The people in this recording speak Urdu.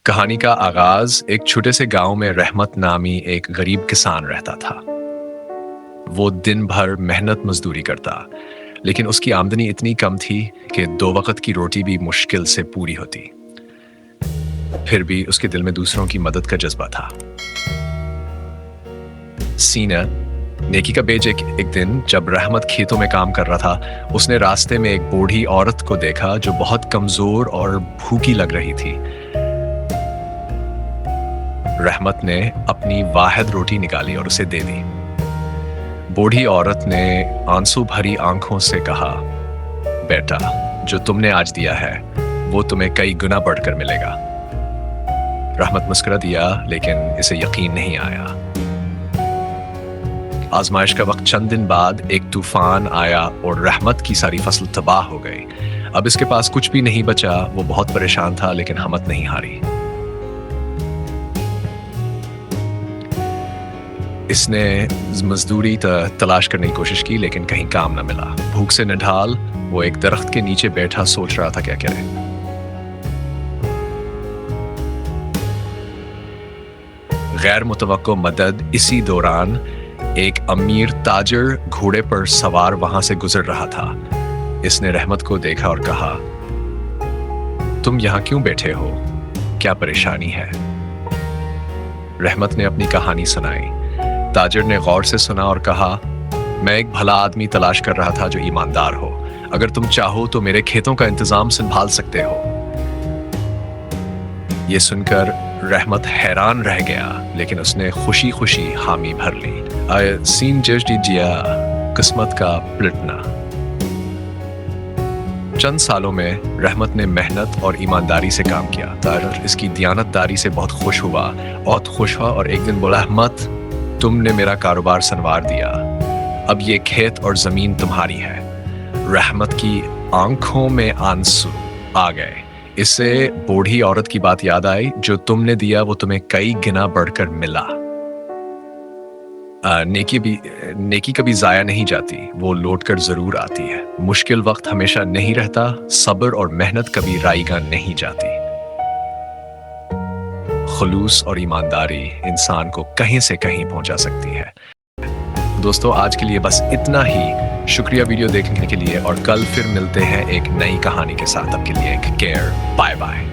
کہانی کا آغاز ایک چھوٹے سے گاؤں میں رحمت نامی ایک غریب کسان رہتا تھا۔ وہ دن بھر محنت مزدوری کرتا، لیکن اس کی آمدنی اتنی کم تھی کہ 2 وقت کی روٹی بھی مشکل سے پوری ہوتی۔ پھر بھی اس کے دل میں دوسروں کی مدد کا جذبہ تھا۔ سینا نیکی کا بیج ایک دن جب رحمت کھیتوں میں کام کر رہا تھا، اس نے راستے میں ایک بوڑھی عورت کو دیکھا جو بہت کمزور اور بھوکی لگ رہی تھی۔ رحمت نے اپنی واحد روٹی نکالی اور اسے دے دی۔ بوڑھی عورت نے آنسو بھری آنکھوں سے کہا، بیٹا، جو تم نے آج دیا ہے وہ تمہیں کئی گنا بڑھ کر ملے گا۔ رحمت مسکرا دیا، لیکن اسے یقین نہیں آیا۔ آزمائش کا وقت چند دن بعد ایک طوفان آیا اور رحمت کی ساری فصل تباہ ہو گئی۔ اب اس کے پاس کچھ بھی نہیں بچا۔ وہ بہت پریشان تھا، لیکن ہمت نہیں ہاری۔ اس نے مزدوری تلاش کرنے کی کوشش کی، لیکن کہیں کام نہ ملا۔ بھوک سے نڈھال وہ ایک درخت کے نیچے بیٹھا سوچ رہا تھا کیا کرے۔ غیر متوقع مدد اسی دوران ایک امیر تاجر گھوڑے پر سوار وہاں سے گزر رہا تھا۔ اس نے رحمت کو دیکھا اور کہا، تم یہاں کیوں بیٹھے ہو؟ کیا پریشانی ہے؟ رحمت نے اپنی کہانی سنائی۔ تاجر نے غور سے سنا اور کہا، میں ایک بھلا آدمی تلاش کر رہا تھا جو ایماندار ہو۔ اگر تم چاہو تو میرے کھیتوں کا انتظام سنبھال سکتے ہو۔ یہ سن کر رحمت حیران رہ گیا، لیکن اس نے خوشی خوشی حامی بھر لی۔ سین جیا قسمت کا پلٹنا۔ چند سالوں میں رحمت نے محنت اور ایمانداری سے کام کیا۔ تاجر اس کی دیانتداری سے بہت خوش ہوا اور ایک دن بولا، رحمت، تم نے میرا کاروبار سنوار دیا۔ اب یہ کھیت اور زمین تمہاری ہے۔ رحمت کی آنکھوں میں آنسو آ گئے۔ اس سے بوڑھی عورت کی بات یاد آئی، جو تم نے دیا وہ تمہیں کئی گنا بڑھ کر ملا۔ نیکی کبھی ضائع نہیں جاتی، وہ لوٹ کر ضرور آتی ہے۔ مشکل وقت ہمیشہ نہیں رہتا، صبر اور محنت کبھی رائے گاں نہیں جاتی۔ خلوص اور ایمانداری انسان کو کہیں سے کہیں پہنچا سکتی ہے۔ دوستو، آج کے لیے بس اتنا ہی۔ شکریہ ویڈیو دیکھنے کے لیے، اور کل پھر ملتے ہیں ایک نئی کہانی کے ساتھ۔ اب کے لیے کیئر، بائے بائے۔